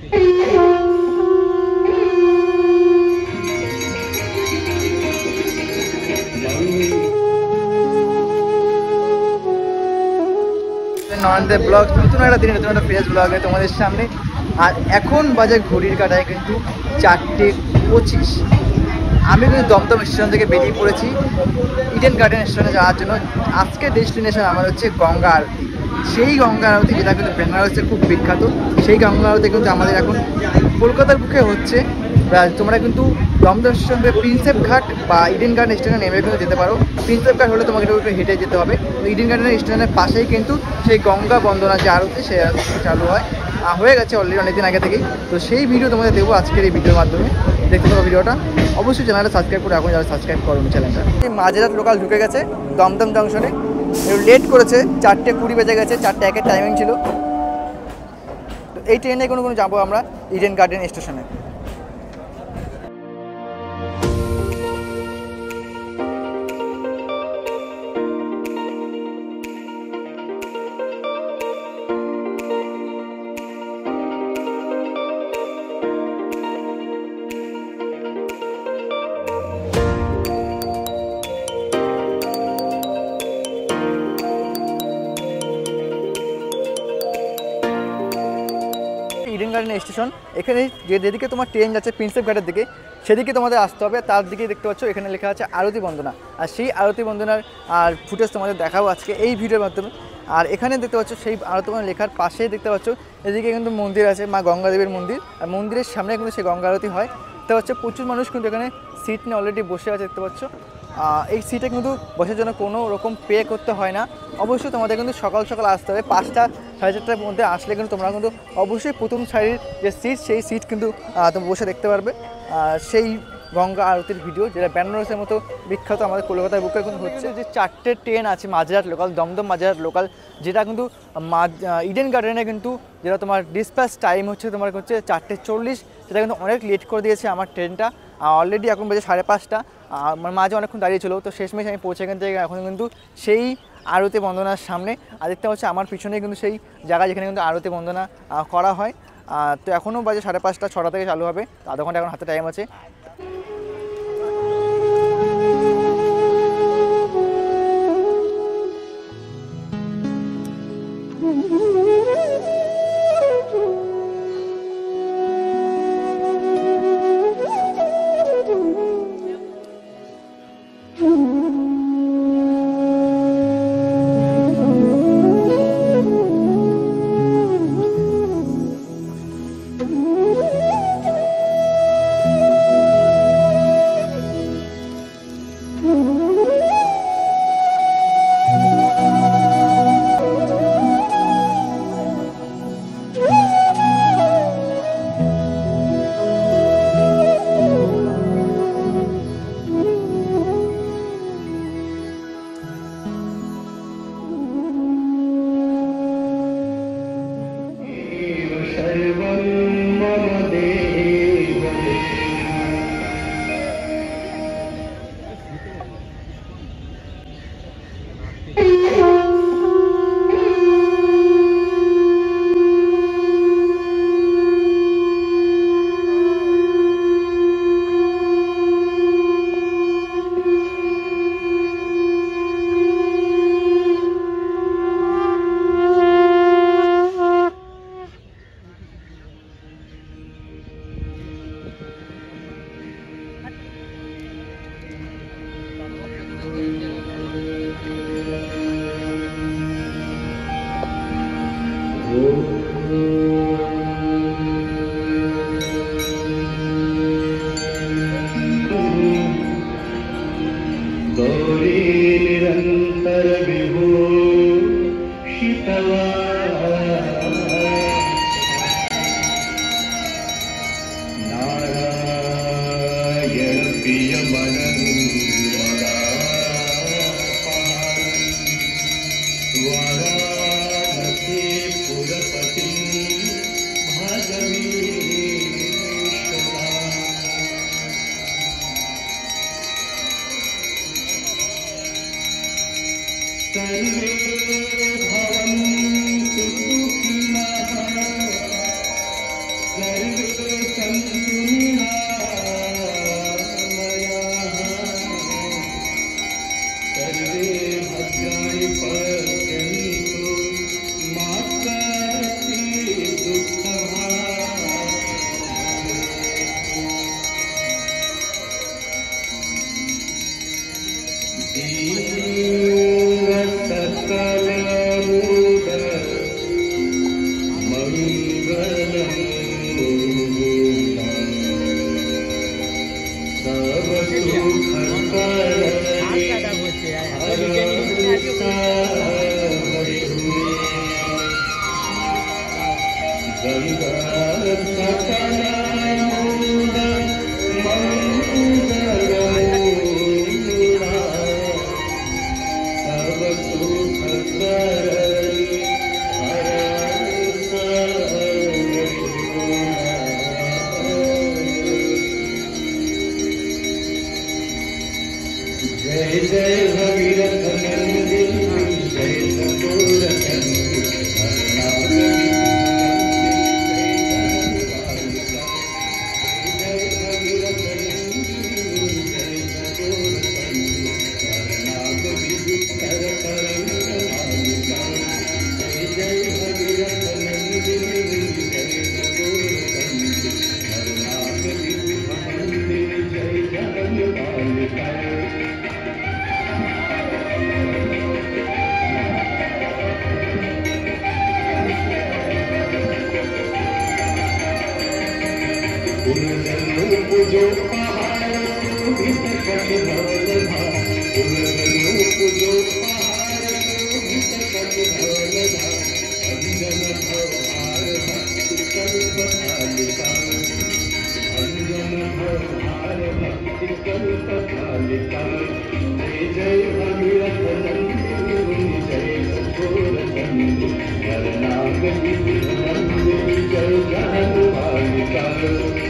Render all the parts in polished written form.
Narendra blog নতুন একটা দিন নতুন একটা ফ্রেশ ব্লগে তোমাদের সামনে। আর এখন বাজে ঘড়ির কাটায় কিন্তু 4:25। আমি কিন্তু দমদম স্টেশন থেকে বেরিয়ে পড়েছি ইডেন গার্ডেন স্টেশনে যাওয়ার জন্য। আজকের ডেস্টিনেশন আমার হচ্ছে গঙ্গা আরতি। সেই গঙ্গা আরতি যেটা কিন্তু বেনারসে খুব বিখ্যাত, সেই গঙ্গা আরতি কিন্তু আমাদের এখন কলকাতার বুকে হচ্ছে। তোমরা কিন্তু দমদম স্টেশন থেকে প্রিন্সেপ ঘাট বা ইডেন গার্ডেন স্টেশনে নেমে কিন্তু যেতে পারো। প্রিন্সেপ ঘাট হলে তোমাকে একটু হেঁটে যেতে হবে। ইডেন গার্ডেন স্টেশনের পাশেই কিন্তু সেই গঙ্গা বন্দনা যে আরতি সে চালু হয়, হয়ে গেছে অলরেডি অনেকদিন আগে থেকেই। তো সেই ভিডিও তোমাদের দেবো আজকের এই ভিডিওর মাধ্যমে। দেখতে পাবো ভিডিওটা, অবশ্যই চ্যানেলটা সাবস্ক্রাইব করে এখন যারা সাবস্ক্রাইব করো চ্যানেলটা। এই মাঝরাত লোকাল ঢুকে গেছে দমদম জংশনে, লেট করেছে, 4:20 বেজে গেছে, 4:01 টাইমিং ছিল। তো এই ট্রেনে কোনো যাবো আমরা ইডেন গার্ডেন স্টেশনে। ইডেন গার্ডেন স্টেশন, এখানে যেদিকে তোমার ট্রেন যাচ্ছে প্রিন্সেপ ঘাটের দিকে সেদিকে তোমাদের আসতে হবে। তার দিকে দেখতে পাচ্ছ এখানে লেখা আছে আরতি বন্দনা, আর সেই আরতি বন্দনার আর ফুটেজ তোমাদের দেখাবো আজকে এই ভিডিওর মাধ্যমে। আর এখানে দেখতে পাচ্ছ সেই আরতি বন্দনা লেখার পাশেই দেখতে পাচ্ছ এদিকে কিন্তু মন্দির আছে, মা গঙ্গা দেবীর মন্দির, আর মন্দিরের সামনে কিন্তু সেই গঙ্গা আরতি হয়। দেখতে পাচ্ছ প্রচুর মানুষ কিন্তু এখানে সিট নিয়ে অলরেডি বসে আছে। দেখতে পাচ্ছ এই সিটে কিন্তু বসার জন্য কোনো রকম পে করতে হয় না। অবশ্যই তোমাদের কিন্তু সকাল সকাল আসতে হবে, 5টা সাড়ে 4টার মধ্যে আসলে কিন্তু তোমরা কিন্তু অবশ্যই প্রথম সারির যে সিট সেই সিট কিন্তু তুমি বসে দেখতে পারবে। সেই গঙ্গা আরতির ভিডিও যেটা বেনারসের মতো বিখ্যাত আমাদের কলকাতার বুকে কিন্তু হচ্ছে। যে 4টে ট্রেন আছে মাঝরাত লোকাল, দমদম মাঝরাত লোকাল, যেটা কিন্তু ইডেন গার্ডেনে কিন্তু যেটা তোমার ডিসপ্যাচ টাইম হচ্ছে তোমার হচ্ছে 4:40, সেটা কিন্তু অনেক লেট করে দিয়েছে আমার ট্রেনটা। অলরেডি এখন বাজে 5:30। আমার মাঝে অনেকক্ষণ দাঁড়িয়ে ছিল, তো শেষমেশ আমি পৌঁছে এখান থেকে এখন কিন্তু সেই আরতি বন্দনার সামনে। আর দেখতে হচ্ছে আমার পিছনে কিন্তু সেই জায়গা যেখানে কিন্তু আরতি বন্দনা করা হয়। তো এখনও বাজে 5:30, 6টা থেকে চালু হবে, আধা ঘন্টা এখন হাতে টাইম আছে। सर्वे सन्तु निरामयाः सर्वे भद्राणि पश्यन्तु मा कश्चित् दुःखभाग् दीनसकलमुद मंगलम सब सुख गंगा सकलमुद सब सुख करई जय जय भगीरथ नंदिनी जय सतोर चंद्र जय भगीरथ नंदिनी जय सतोर चंद्र कर करम मालिका जय जय भगीरथ नंदिनी जय सतोर चंद्र हरनाथ विभु मंदिर जय जगन मालिका पूजो पहाड़ शोभित कटधवल धाम पूजो पहाड़ शोभित कटधवल धाम अंजन भवहार भक्ति कल्प कालिका अंजन भवहार भक्ति कल्प कालिका जय जय भगीरथ नंदिनी जय सतोर चंद्र वरनाग विभु नंदिनी जय जगन मालिका जगत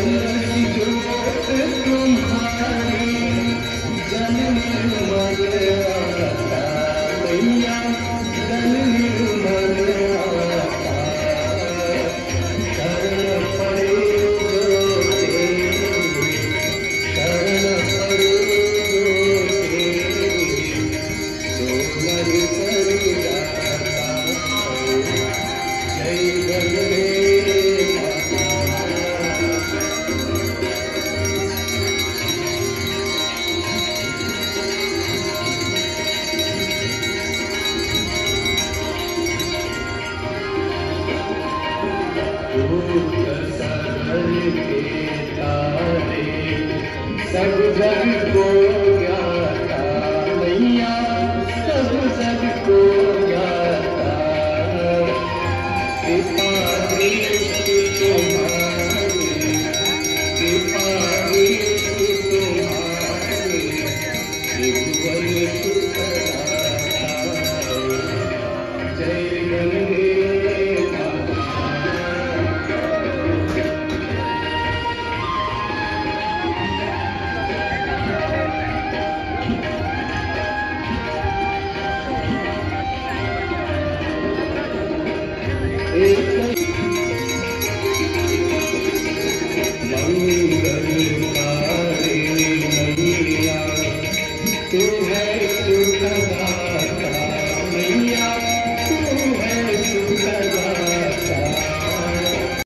जलती जोत तुम्हारी जल निर्मल आता मैया जल निर्मल आता शरण पड़े जो तेरी शरण पड़े जो तेरी सोनर कर जाता जय गंगे सब जग को ज्ञाता मैया सब जग को ज्ञाता कृपा दृष्टि